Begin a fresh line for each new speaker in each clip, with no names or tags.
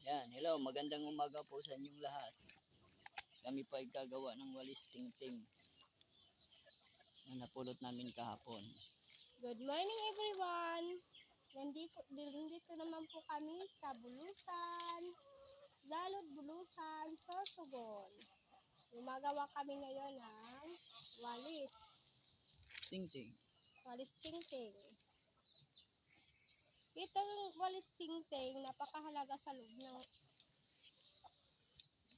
Yan, hello, magandang umaga po sa inyong lahat. Kami po ay gagawa ng walis tingting na napulot namin kahapon.
Good morning everyone! Nandito naman po kami sa Bulusan, Lalod Bulusan, Sorsogon. Gumagawa kami ngayon ng walis
Tingting.
tingting. Itong walis tingting, napakahalaga sa loob ng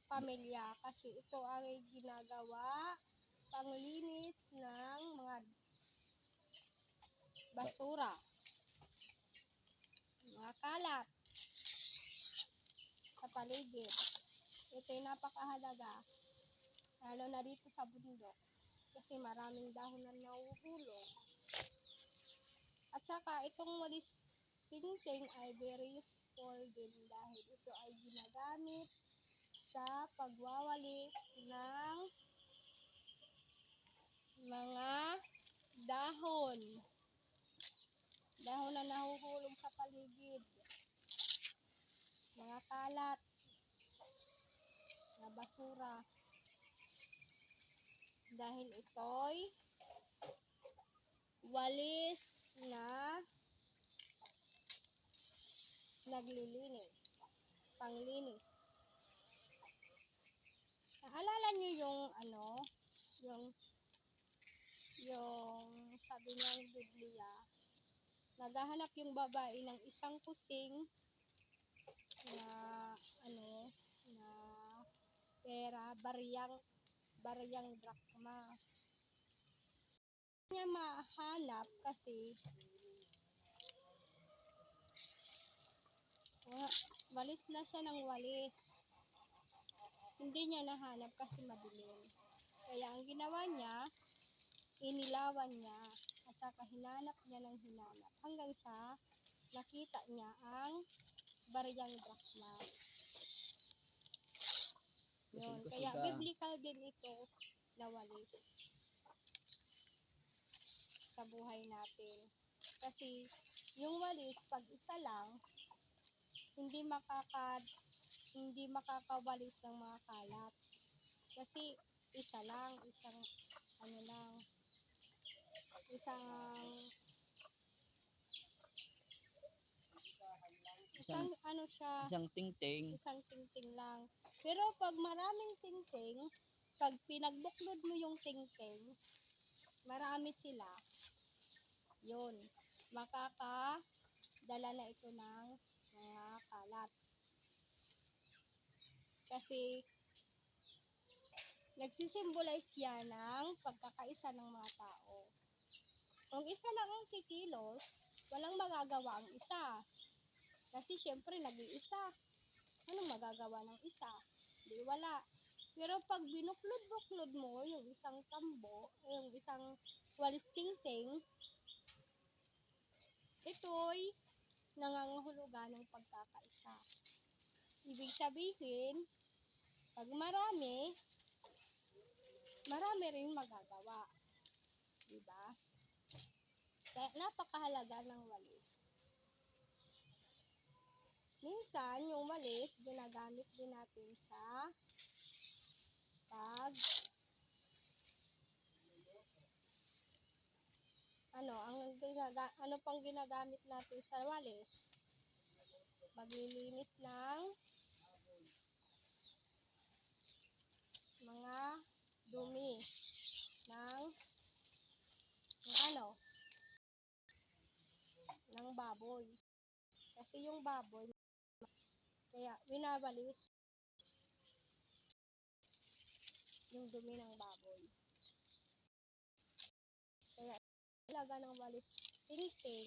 pamilya kasi ito ay ginagawa panglinis ng mga basura, mga kalat sa paligid. Ito ay napakahalaga, lalo na dito sa bundok kasi maraming dahon na nahuhulog. At saka itong walis tingting ay very useful din dahil ito ay ginagamit sa pagwawalis ng mga dahon na nahuhulog sa paligid, mga kalat na basura, dahil ito'y walis na naglilinis, panglinis. Naalala niyo yung sabi ng Biblia, naghahanap yung babae ng isang kusing na na pera, bariyang drakma. Hindi niya mahanap kasi walis na siya ng walis. Hindi niya nahanap kasi madilim. Kaya ang ginawa niya, inilawan niya at saka hinanap niya ng hinanap hanggang sa nakita niya ang bariyang drakma. Yun. Kaya biblical din ito na walis sa buhay natin. Kasi yung walis, pag isa lang, hindi makakawalis ng mga kalat. Kasi isa lang, isang
Isang
tingting lang. Pero pag maraming tingting, pag pinagbuklod mo yung tingting, marami sila, yun, makakadala na ito ng mga kalat. Kasi nagsisimbolize yan ng pagkakaisa ng mga tao. Kung isa lang ang kikilos, walang magagawa ang isa. Kasi syempre nag-iisa. Anong magagawa ng isa? Di wala. Pero pag binuklod-buklod mo yung isang tambo, yung isang walis tingting, ito'y nangangahulugan ng pagkakaisa. Ibig sabihin, pag marami rin magagawa. Diba? Kaya napakahalaga ng walis. Minsan, yung walis, ginagamit din natin sa ano pang ginagamit natin sa walis? Paglilinis ng mga dumi ng baboy. Kasi yung baboy, kaya winawalis yung dumi ng baboy. Kaya talaga ng walis tingting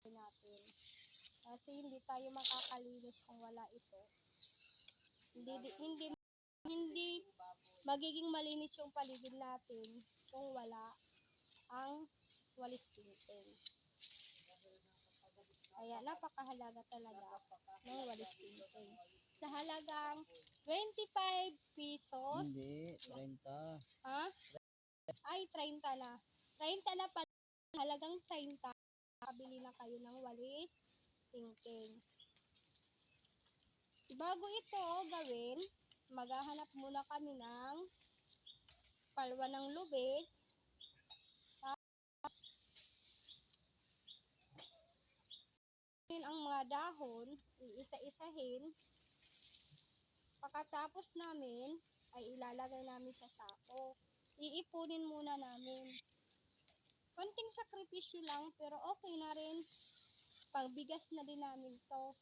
natin. Kasi hindi tayo makakalinis kung wala ito. Hindi magiging malinis yung paligid natin kung wala ang walis tingting. Kaya napakahalaga talaga ng walis tingting. Sa halagang 25 pesos.
Hindi, 30.
Ha? Ay, 30 na. 30 na pala. Halagang 30. Kabili na kayo ng walis tingting. Diba Bago ito gawin, maghahanap muna kami ng palwa ng lubid. Ang mga dahon, iisa-isahin. Pagkatapos namin, ay ilalagay namin sa sako. Iipunin muna namin. Konting sakripisyo lang, pero okay na rin. Pagbigas na din namin to.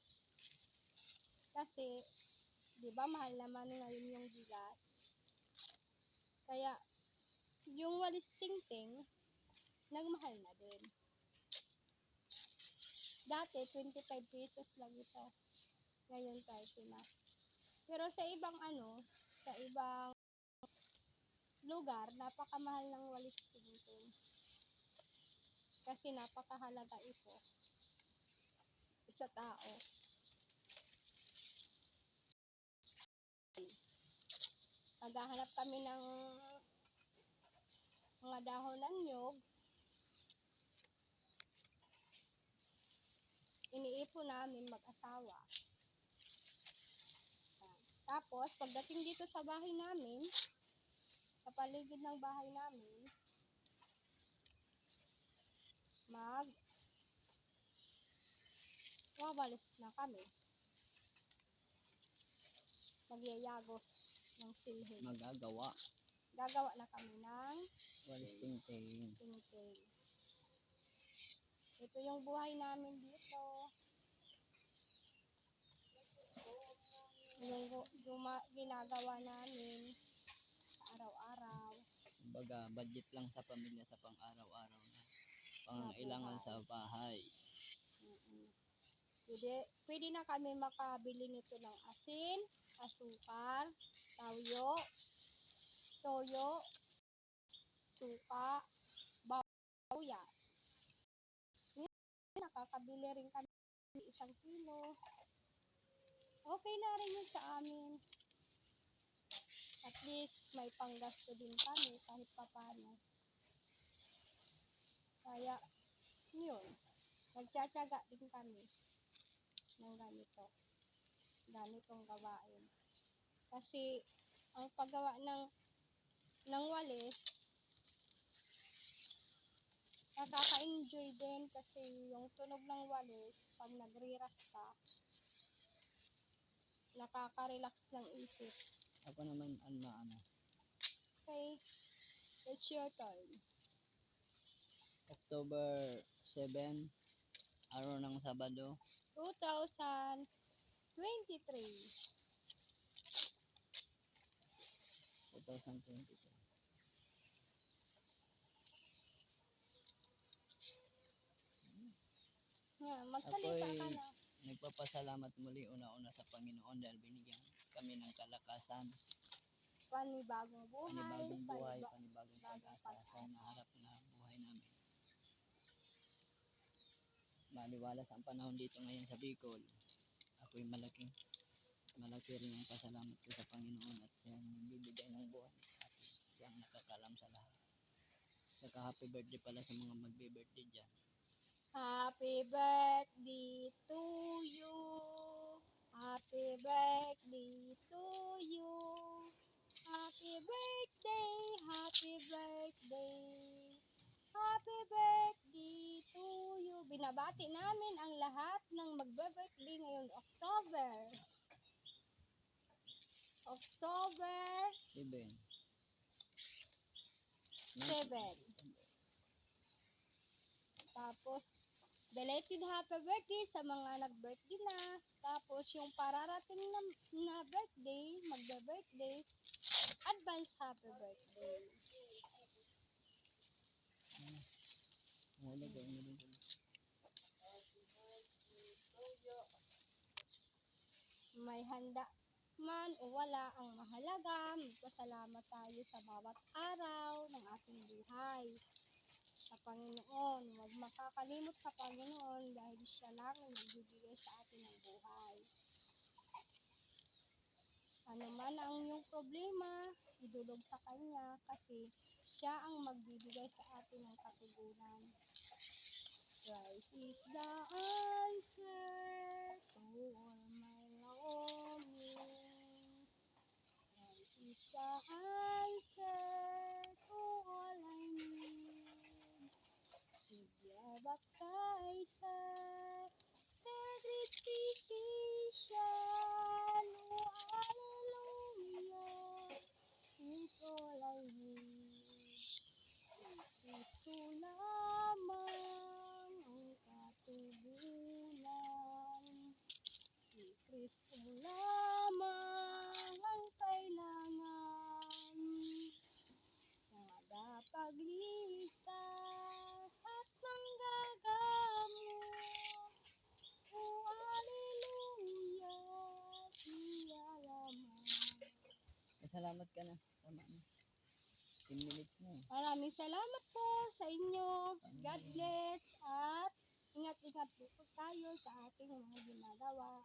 Kasi, di ba, mahal naman ngayon yung bigas. Kaya, yung walis tingting, nagmahal na din. Dati, 25 pesos lang ito. Ngayon, 30 na. Pero sa ibang sa ibang lugar, napakamahal ng walis tingting. Kasi napakahalaga ito sa tao. Maghahanap kami ng mga dahon ng nyog. Iniipon namin mag-asawa. Tapos, pagdating dito sa bahay namin, sa paligid ng bahay namin, wawalis na kami. Magyayagos ng silhin. Gagawa na kami ng
Walis tingting.
tingting. Ito yung buhay namin dito. Yung ginagawa namin sa araw-araw.
Kumbaga, budget lang sa pamilya sa pang-araw-araw na pangailangan sa bahay.
Pwede na kami makabili nito ng asin, asukar, toyo, suka, bawang. Nakakabili rin kami 1 kilo. Okay na rin yun sa amin. At least may panggasto din kami kahit papano. Kaya, yun. Nagtsatsaga din kami ng ganitong gawain. Kasi, ang paggawa ng walis, nakaka-enjoy din kasi yung tunog ng walis, pag nagre-ras ka, nakaka-relax ng isip.
Ako naman,
Okay, it's your turn.
October 7, araw ng Sabado,
2023.
2022.
Magsalita ka na.
Nagpapasalamat muli una-una sa Panginoon dahil binigyan kami ng kalakasan,
Panibagong buhay,
panibagong pag-asa sa naharap na buhay namin. Maliwalas ang panahon dito ngayon sa Bicol. Ako'y malaki rin ang pasalamat ko sa Panginoon at siyang bibigay ng buhay at siyang nakakalam sa lahat. Saka happy birthday pala sa mga magbe-birthday dyan.
Happy birthday to you. Happy birthday to you. Happy birthday, happy birthday. Happy birthday to you. Binabati namin ang lahat ng magbe-birthday ngayong October 7. Tapos, belated happy birthday sa mga nag-birthday na. Tapos, yung pararating na birthday, magbe-birthday, advance happy birthday. May handa man o wala, ang mahalaga, magpasalamat tayo sa bawat araw ng ating buhay. Sa Panginoon, huwag makakalimot sa Panginoon dahil siya lang ang nagbibigay sa atin ng buhay. Ano man ang iyong problema, idulog sa Kanya kasi siya ang magbibigay sa atin ng katugunan. Christ is the answer to all my Kristo lamang ang kailangan, tagapagligtas at manggagamot. O Alleluia, siya lamang.
Salamat ka na. Tama na. 10 minutes na eh.
Maraming salamat po sa inyo. God bless at ingat-ingat po tayo sa ating mga ginagawa.